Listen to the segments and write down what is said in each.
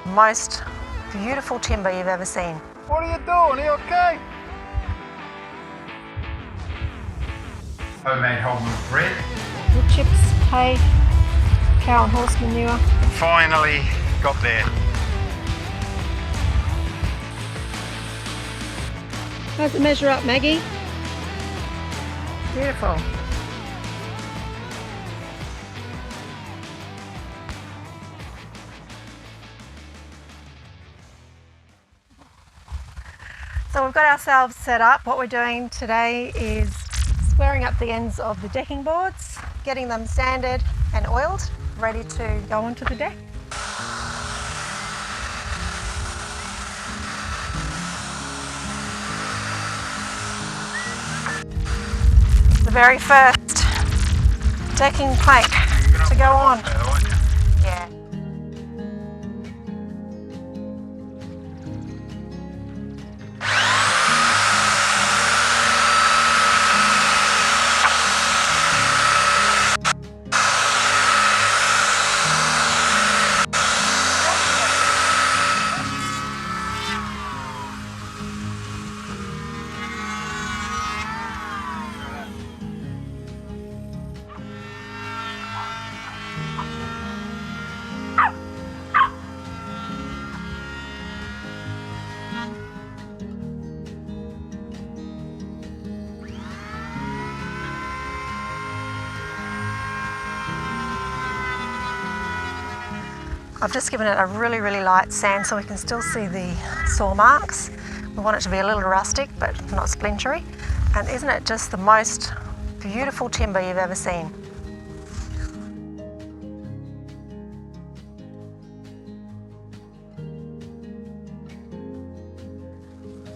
Most beautiful timber you've ever seen. What are you doing? Are you okay? Homemade whole milk bread. Wood chips, hay, cow and horse manure. Finally got there. How's it measure up, Maggie? Beautiful. So we've got ourselves set up. What we're doing today is squaring up the ends of the decking boards, getting them sanded and oiled, ready to go onto the deck. The very first decking plank to go on. Yeah. I've just given it a really light sand so we can still see the saw marks. We want it to be a little rustic but not splintery. And isn't it just the most beautiful timber you've ever seen?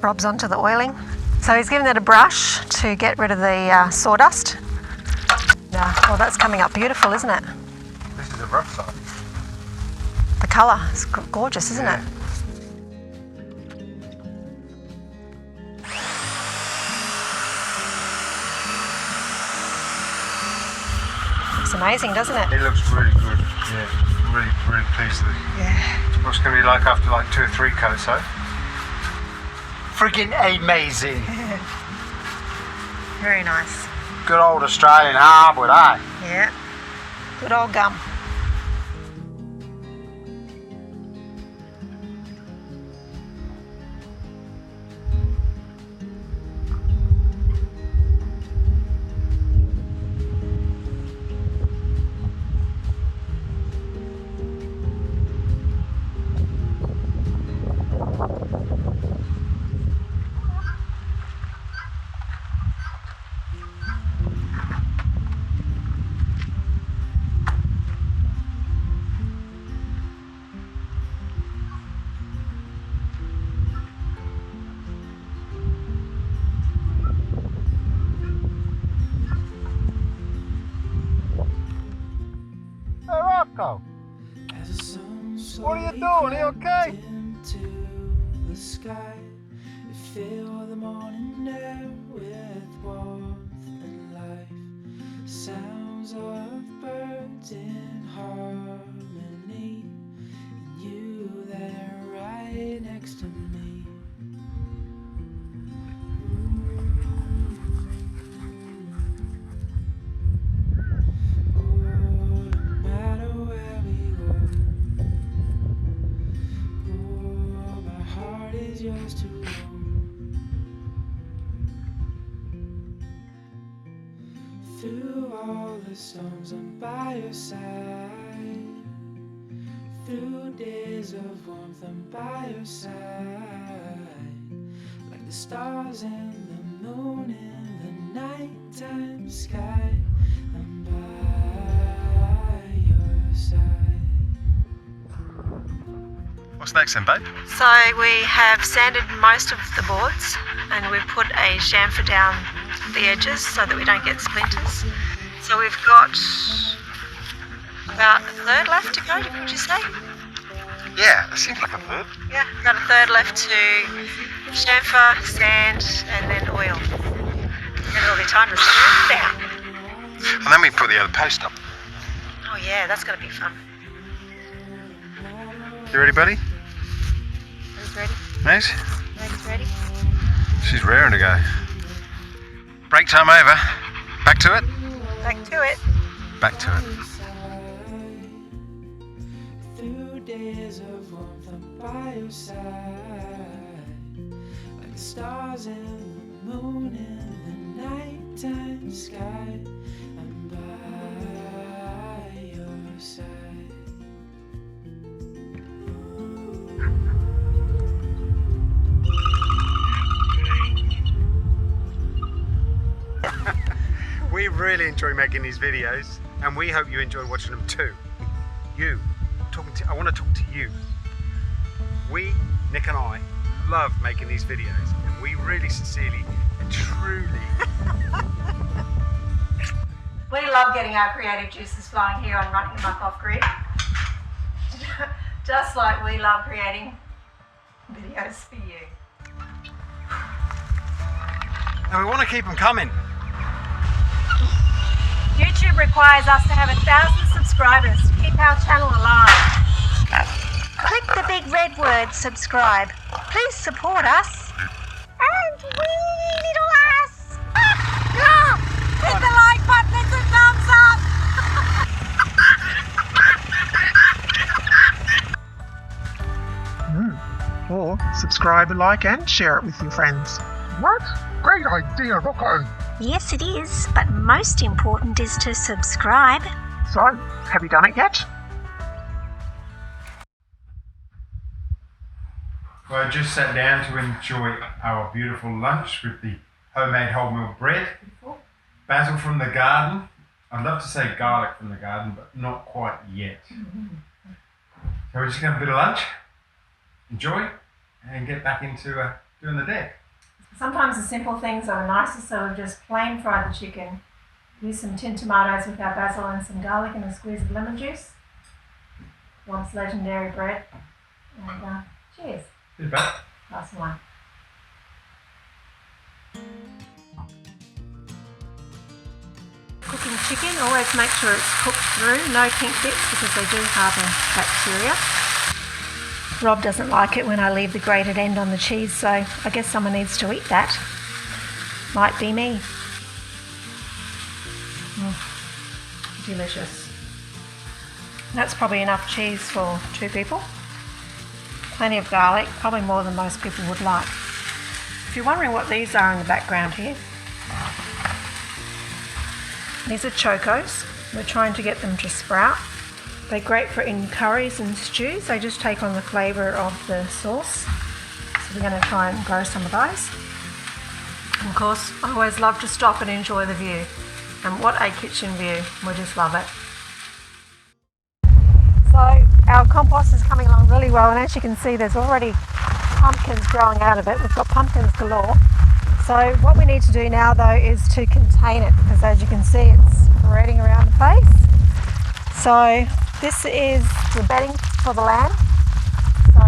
Rob's onto the oiling. So he's given it a brush to get rid of the sawdust. Well, that's coming up beautiful, isn't it? This is a rough side. The colour is gorgeous, isn't it? Looks amazing, doesn't it? It looks really good. Yeah, really pleased with it. Yeah. It's what's going to be like after like 2 or 3 coats, so. Freaking amazing. Very nice. Good old Australian hardwood, eh? Yeah. Good old gum. Go. What are you doing? Are you okay? The sky, you fill the morning air with warmth and life. Sounds of birds in harmony, and you there right next to me. Yours to own. Through all the storms, I'm by your side. Through days of warmth, I'm by your side. Like the stars and the moon in the nighttime sky, I'm by your side. What's next then, babe? So we have sanded most of the boards and we've put a chamfer down the edges so that we don't get splinters. So we've got about a third left to go, would you say? Yeah, it seems like a third. Yeah, got a third left to chamfer, sand and then oil. And it'll be time to strip down. And then we put the other post up. Oh yeah, that's going to be fun. You ready, buddy? Maggie's ready. Mags? Maggie's ready. She's raring to go. Break time over. Back to it? Back to it. Back to it. Through days of warmth, I'm by your side, like the stars and the moon in the nighttime sky. I'm by your side. We really enjoy making these videos, and we hope you enjoy watching them too. I want to talk to you. We, Nick and I, love making these videos, and we really sincerely and truly We love getting our creative juices flowing here on Running Amok Off Grid. Just like we love creating videos for you. and we want to keep them coming. YouTube requires us to have 1,000 subscribers to keep our channel alive. Click the big red word subscribe. Please support us. And we little us. Hit the like button and the thumbs up. Or subscribe, like and share it with your friends. What? Great idea, Rocco. Yes, it is, but most important is to subscribe. So, have you done it yet? Well, I just sat down to enjoy our beautiful lunch with the homemade wholemeal bread, basil from the garden. I'd love to say garlic from the garden, but not quite yet. So we're just going to have a bit of lunch, enjoy, and get back into doing the deck. Sometimes the simple things are nicer, so we've just plain fried the chicken. Use some tinned tomatoes with our basil and some garlic and a squeeze of lemon juice. Rob's legendary bread. And cheers. Bit better. Last one. Cooking chicken, always make sure it's cooked through, no pink bits because they do harbour bacteria. Rob doesn't like it when I leave the grated end on the cheese, so I guess someone needs to eat that. Might be me. Delicious. That's probably enough cheese for 2 people. Plenty of garlic, probably more than most people would like. If you're wondering what these are in the background here, these are chocos. We're trying to get them to sprout. They're great for in curries and stews. They just take on the flavour of the sauce. So we're going to try and grow some of those. And of course, I always love to stop and enjoy the view. And what a kitchen view. We just love it. So our compost is coming along really well, and as you can see there's already pumpkins growing out of it. We've got pumpkins galore. So what we need to do now though is to contain it, because as you can see it's spreading around the place. So this is the bedding for the lamb. So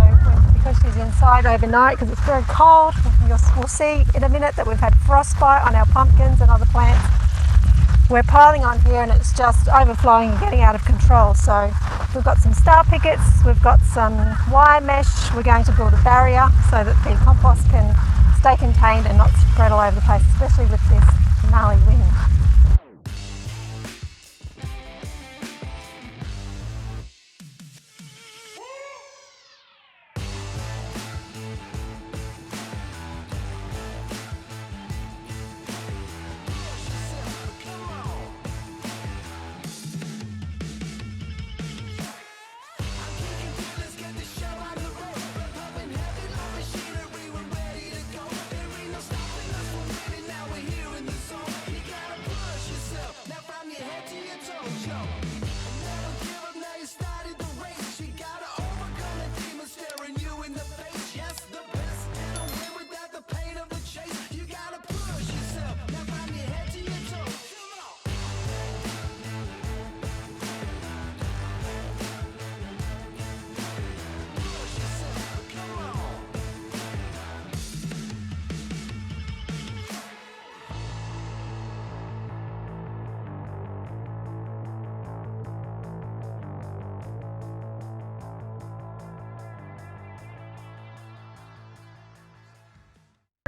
because she's inside overnight, because it's very cold, we'll see in a minute that we've had frostbite on our pumpkins and other plants. We're piling on here and it's just overflowing and getting out of control. So we've got some star pickets, we've got some wire mesh. We're going to build a barrier so that the compost can stay contained and not spread all over the place, especially with this gnarly wind.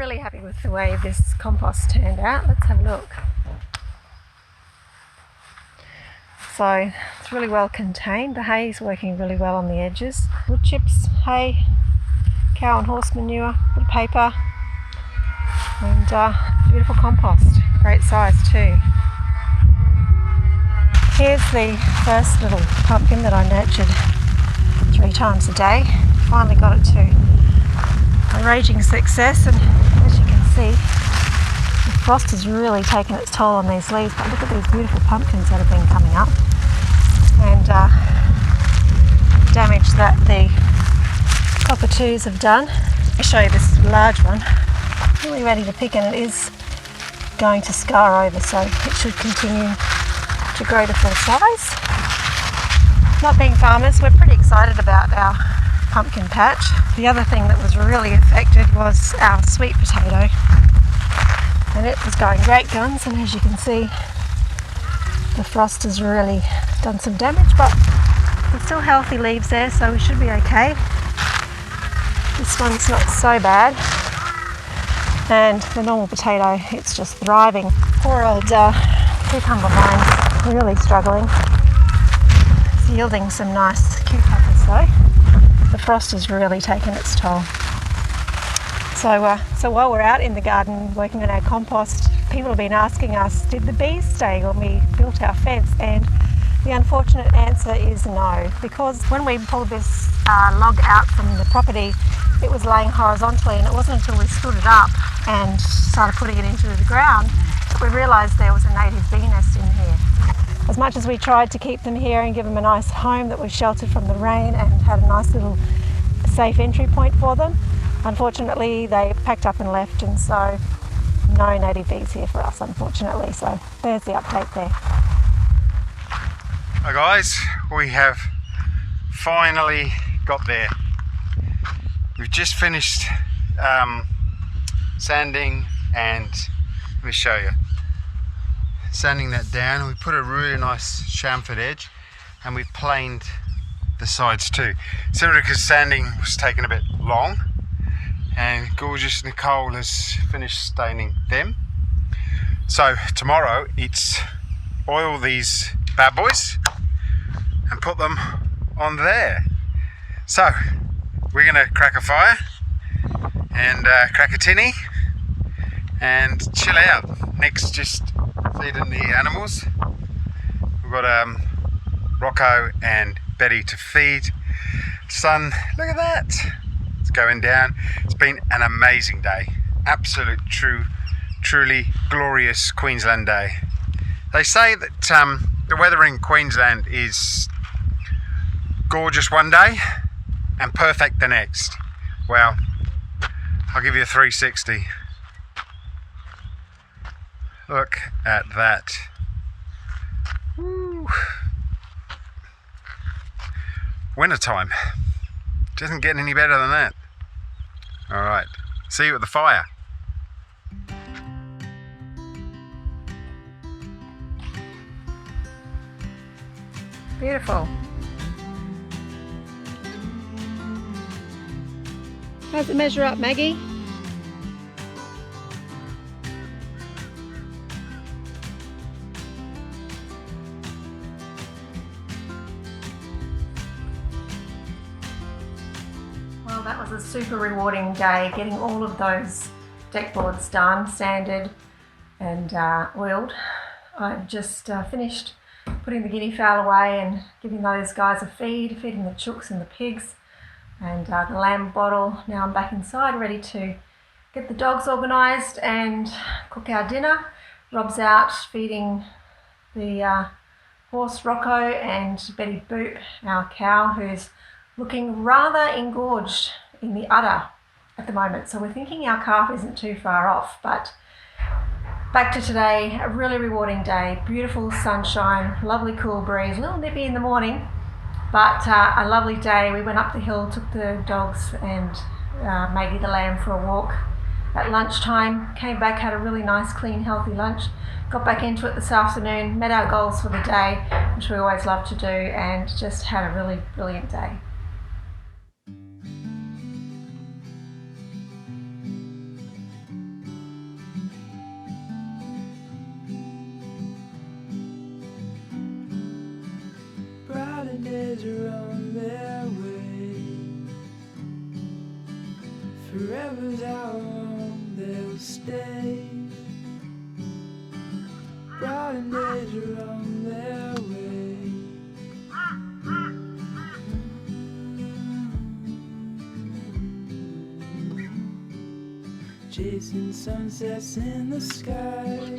Really happy with the way this compost turned out. Let's have a look. So it's really well contained. The hay's working really well on the edges. Wood chips, hay, cow and horse manure, bit of paper, and beautiful compost. Great size too. Here's the first little pumpkin that I nurtured 3 times a day. Finally got it to a raging success, and as you can see, the frost has really taken its toll on these leaves, but look at these beautiful pumpkins that have been coming up, and damage that the cockatoos have done. I'll show you this large one, really ready to pick, and it is going to scar over, so it should continue to grow to full size. Not being farmers, we're pretty excited about our pumpkin patch. The other thing that was really affected was our sweet potato, and it was going great guns, and as you can see, the frost has really done some damage, but there's still healthy leaves there, so we should be okay. This one's not so bad, and the normal potato, it's just thriving. Poor old cucumber vine's really struggling. It's yielding some nice cucumbers though. The frost has really taken its toll. So while we're out in the garden working on our compost, people have been asking us, did the bees stay when we built our fence? And the unfortunate answer is no, because when we pulled this log out from the property, it was laying horizontally, and it wasn't until we stood it up and started putting it into the ground that we realised there was a native bee nest in here. As much as we tried to keep them here and give them a nice home that was sheltered from the rain and had a nice little safe entry point for them, unfortunately they packed up and left, and so no native bees here for us, unfortunately. So there's the update there. Hi guys, we have finally got there. We've just finished sanding, and let me show you. Sanding that down, we put a really nice chamfered edge, and we planed the sides too. Simply because sanding was taking a bit long, and gorgeous Nicole has finished staining them. So tomorrow it's oil these bad boys and put them on there. So we're gonna crack a fire and crack a tinny and chill out. Next, just feeding the animals. We've got Rocco and Betty to feed. Sun, look at that, it's going down. It's been an amazing day. Absolute truly glorious Queensland day. They say that the weather in Queensland is gorgeous one day and perfect the next. Well, I'll give you a 360. Look at that. Woo. Winter time. Doesn't get any better than that. Alright, see you at the fire. Beautiful. How's it measure up, Maggie? Well, that was a super rewarding day, getting all of those deck boards done, sanded and oiled. I've just finished putting the guinea fowl away and giving those guys a feed, feeding the chooks and the pigs, and the lamb bottle. Now I'm back inside ready to get the dogs organised and cook our dinner. Rob's out feeding the horse Rocco and Betty Boop, our cow, who's looking rather engorged in the udder at the moment. So we're thinking our calf isn't too far off, but back to today, a really rewarding day. Beautiful sunshine, lovely cool breeze, a little nippy in the morning, but a lovely day. We went up the hill, took the dogs and Maggie the lamb for a walk at lunchtime, came back, had a really nice, clean, healthy lunch, got back into it this afternoon, met our goals for the day, which we always love to do, and just had a really brilliant day. forever's how long they'll stay. Bright days are on their way. Chasing sunsets in the sky.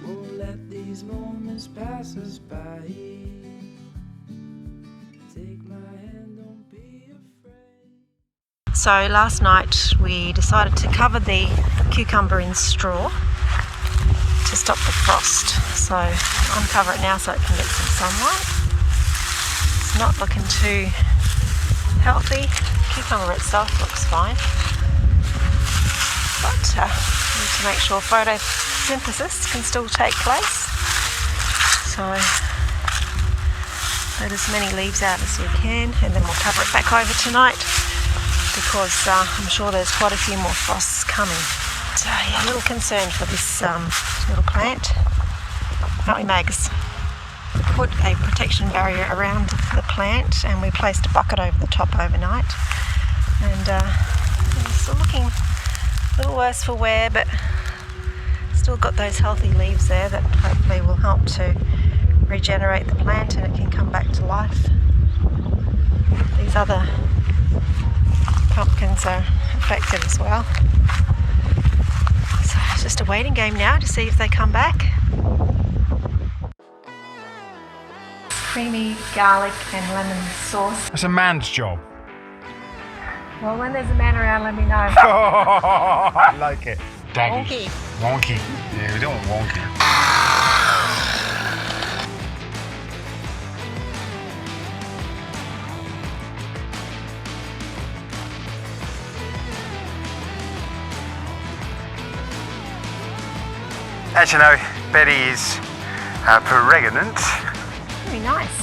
Won't let these moments pass us by. Take my hand, don't be afraid. So last night we decided to cover the cucumber in straw to stop the frost. So uncover it now so it can get some sunlight. It's not looking too healthy. Cucumber itself looks fine, but we need to make sure photosynthesis can still take place. So let as many leaves out as we can, and then we'll cover it back over tonight because I'm sure there's quite a few more frosts coming. So yeah, a little concerned for this little plant, aren't we, Mags? We put a protection barrier around the plant and we placed a bucket over the top overnight, and it's still looking a little worse for wear, but still got those healthy leaves there that hopefully will help to regenerate the plant and it can come back to life. These other pumpkins are affected as well. So it's just a waiting game now to see if they come back. Creamy garlic and lemon sauce. That's a man's job. Well, when there's a man around, let me know. I like it. Wonky. Wonky. Yeah, we don't want wonky. As you know, Betty is pregnant. Very nice.